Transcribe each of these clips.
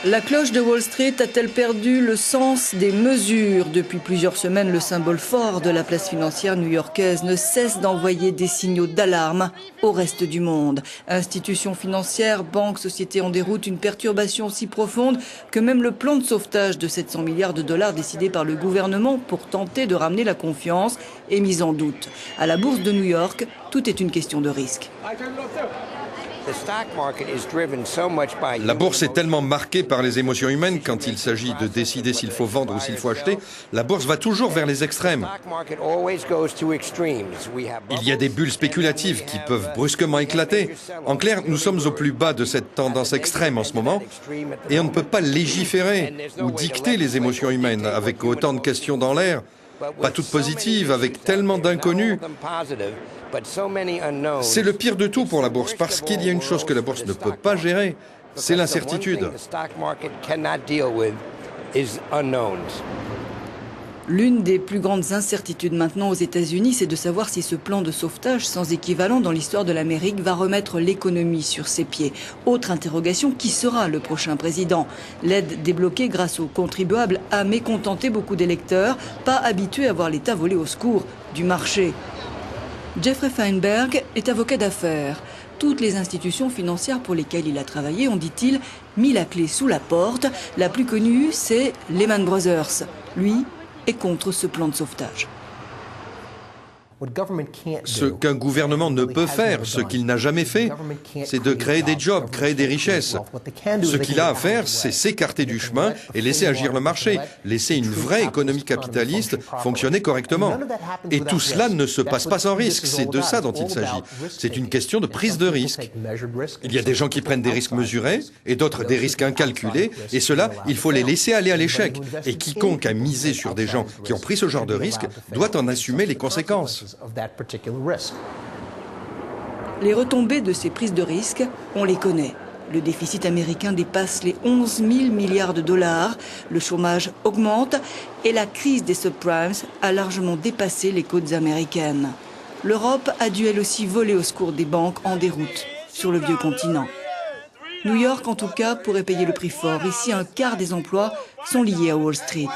La cloche de Wall Street a-t-elle perdu le sens des mesures? Depuis plusieurs semaines, le symbole fort de la place financière new-yorkaise ne cesse d'envoyer des signaux d'alarme au reste du monde. Institutions financières, banques, sociétés en déroute, une perturbation aussi profonde que même le plan de sauvetage de 700 milliards de dollars décidé par le gouvernement pour tenter de ramener la confiance est mis en doute. À la bourse de New York, tout est une question de risque. La bourse est tellement marquée par les émotions humaines quand il s'agit de décider s'il faut vendre ou s'il faut acheter. La bourse va toujours vers les extrêmes. Il y a des bulles spéculatives qui peuvent brusquement éclater. En clair, nous sommes au plus bas de cette tendance extrême en ce moment et on ne peut pas légiférer ou dicter les émotions humaines avec autant de questions dans l'air. Pas toutes positives, avec tellement d'inconnus. C'est le pire de tout pour la bourse, parce qu'il y a une chose que la bourse ne peut pas gérer, c'est l'incertitude. L'une des plus grandes incertitudes maintenant aux États-Unis, c'est de savoir si ce plan de sauvetage sans équivalent dans l'histoire de l'Amérique va remettre l'économie sur ses pieds. Autre interrogation, qui sera le prochain président? L'aide débloquée grâce aux contribuables a mécontenté beaucoup d'électeurs, pas habitués à voir l'État voler au secours du marché. Jeffrey Feinberg est avocat d'affaires. Toutes les institutions financières pour lesquelles il a travaillé ont, dit-il, mis la clé sous la porte. La plus connue, c'est Lehman Brothers. Lui est contre ce plan de sauvetage. Ce qu'un gouvernement ne peut faire, ce qu'il n'a jamais fait, c'est de créer des jobs, créer des richesses. Ce qu'il a à faire, c'est s'écarter du chemin et laisser agir le marché, laisser une vraie économie capitaliste fonctionner correctement. Et tout cela ne se passe pas sans risque, c'est de ça dont il s'agit. C'est une question de prise de risque. Il y a des gens qui prennent des risques mesurés et d'autres des risques incalculés, et cela, il faut les laisser aller à l'échec. Et quiconque a misé sur des gens qui ont pris ce genre de risque doit en assumer les conséquences. Les retombées de ces prises de risque, on les connaît. Le déficit américain dépasse les 11 000 milliards de dollars, le chômage augmente et la crise des subprimes a largement dépassé les côtes américaines. L'Europe a dû elle aussi voler au secours des banques en déroute sur le vieux continent. New York, en tout cas, pourrait payer le prix fort. Ici, un quart des emplois sont liés à Wall Street.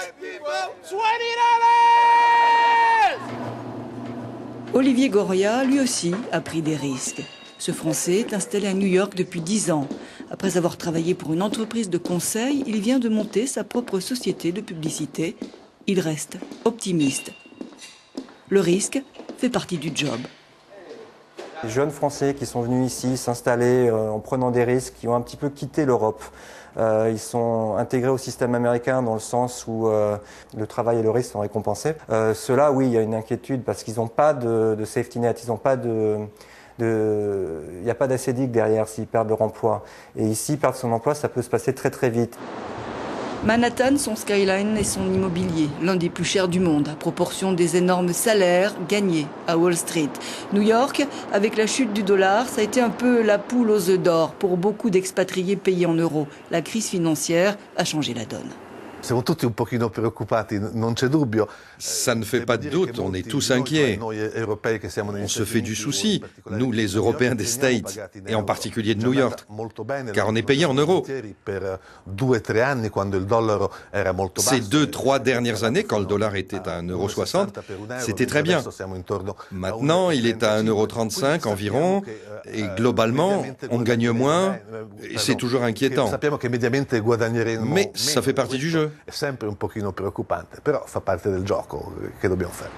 Olivier Goria, lui aussi, a pris des risques. Ce Français est installé à New York depuis 10 ans. Après avoir travaillé pour une entreprise de conseil, il vient de monter sa propre société de publicité. Il reste optimiste. Le risque fait partie du job. Les jeunes Français qui sont venus ici s'installer en prenant des risques, qui ont un petit peu quitté l'Europe. Ils sont intégrés au système américain dans le sens où le travail et le risque sont récompensés. Ceux-là, oui, il y a une inquiétude parce qu'ils n'ont pas de safety net, ils n'ont pas il n'y a pas d'assédique derrière s'ils perdent leur emploi. Et ici, perdre son emploi, ça peut se passer très très vite. Manhattan, son skyline et son immobilier, l'un des plus chers du monde, à proportion des énormes salaires gagnés à Wall Street. New York, avec la chute du dollar, ça a été un peu la poule aux œufs d'or pour beaucoup d'expatriés payés en euros. La crise financière a changé la donne. Ça ne fait pas de doute, on est tous inquiets. On se fait du souci, nous les Européens des States, et en particulier de New York, car on est payé en euros. Ces 2-3 dernières années, quand le dollar était à 1,60 €, c'était très bien. Maintenant, il est à 1,35 € environ, et globalement, on gagne moins, et c'est toujours inquiétant. Mais ça fait partie du jeu. È sempre un pochino preoccupante, però fa parte del gioco che dobbiamo fare.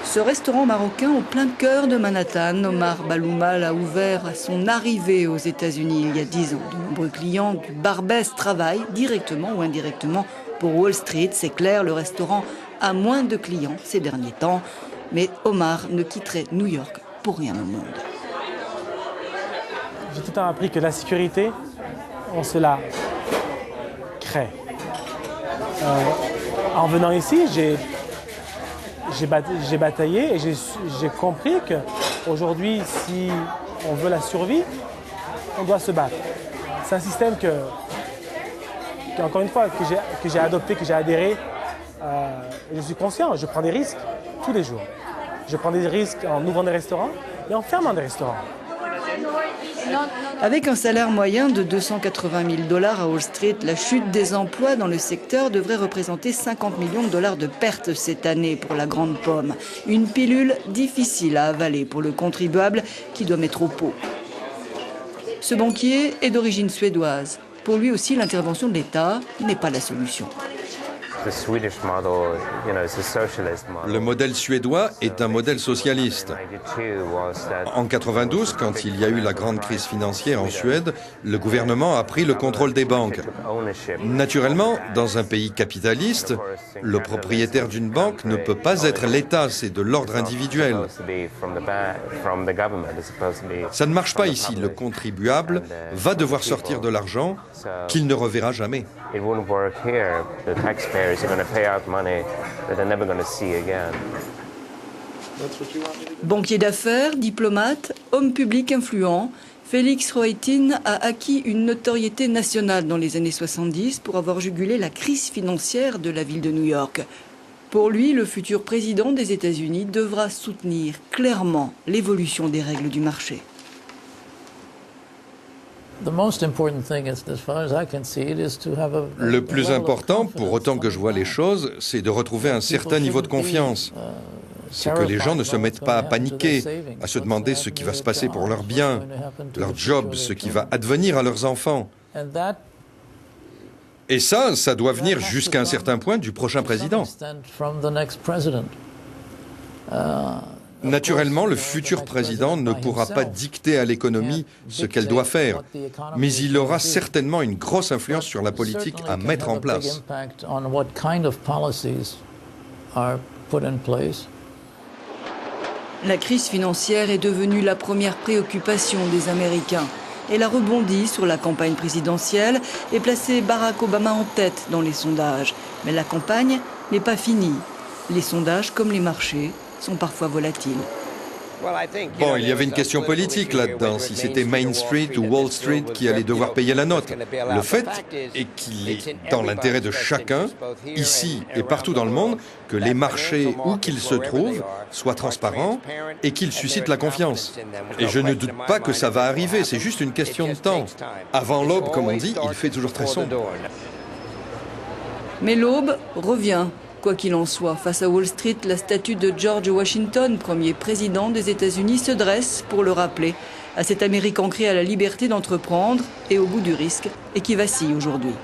Ce restaurant marocain au plein cœur de Manhattan, Omar Balouma l'a ouvert à son arrivée aux États-Unis il y a 10 ans. De nombreux clients du Barbès travaillent directement ou indirectement pour Wall Street. C'est clair, le restaurant a moins de clients ces derniers temps. Mais Omar ne quitterait New York pour rien au monde. J'ai tout le temps appris que la sécurité, on se la crée. En venant ici, j'ai bataillé et j'ai compris qu'aujourd'hui, si on veut la survie, on doit se battre. C'est un système encore une fois, que j'ai adopté, que j'ai adhéré. Je suis conscient, je prends des risques tous les jours. Je prends des risques en ouvrant des restaurants et en fermant des restaurants. Avec un salaire moyen de 280 000 $ à Wall Street, la chute des emplois dans le secteur devrait représenter 50 millions de dollars de pertes cette année pour la grande pomme. Une pilule difficile à avaler pour le contribuable qui doit mettre au pot. Ce banquier est d'origine suédoise. Pour lui aussi, l'intervention de l'État n'est pas la solution. Le modèle suédois est un modèle socialiste. En 92, quand il y a eu la grande crise financière en Suède, le gouvernement a pris le contrôle des banques. Naturellement, dans un pays capitaliste, le propriétaire d'une banque ne peut pas être l'État, c'est de l'ordre individuel. Ça ne marche pas ici. Le contribuable va devoir sortir de l'argent qu'il ne reverra jamais. Banquier d'affaires, diplomate, homme public influent, Félix Reutin a acquis une notoriété nationale dans les années 70 pour avoir jugulé la crise financière de la ville de New York. Pour lui, le futur président des États-Unis devra soutenir clairement l'évolution des règles du marché. Le plus important, pour autant que je vois les choses, c'est de retrouver un certain niveau de confiance. C'est que les gens ne se mettent pas à paniquer, à se demander ce qui va se passer pour leurs biens, leur job, ce qui va advenir à leurs enfants. Et ça doit venir jusqu'à un certain point du prochain président. Naturellement, le futur président ne pourra pas dicter à l'économie ce qu'elle doit faire, mais il aura certainement une grosse influence sur la politique à mettre en place. La crise financière est devenue la première préoccupation des Américains. Elle a rebondi sur la campagne présidentielle et placé Barack Obama en tête dans les sondages. Mais la campagne n'est pas finie. Les sondages, comme les marchés, sont parfois volatiles. Bon, il y avait une question politique là-dedans, si c'était Main Street ou Wall Street qui allait devoir payer la note. Le fait est qu'il est dans l'intérêt de chacun, ici et partout dans le monde, que les marchés, où qu'ils se trouvent, soient transparents et qu'ils suscitent la confiance. Et je ne doute pas que ça va arriver, c'est juste une question de temps. Avant l'aube, comme on dit, il fait toujours très sombre. Mais l'aube revient. Quoi qu'il en soit, face à Wall Street, la statue de George Washington, premier président des États-Unis, se dresse pour le rappeler à cet Amérique ancré à la liberté d'entreprendre et au goût du risque et qui vacille aujourd'hui.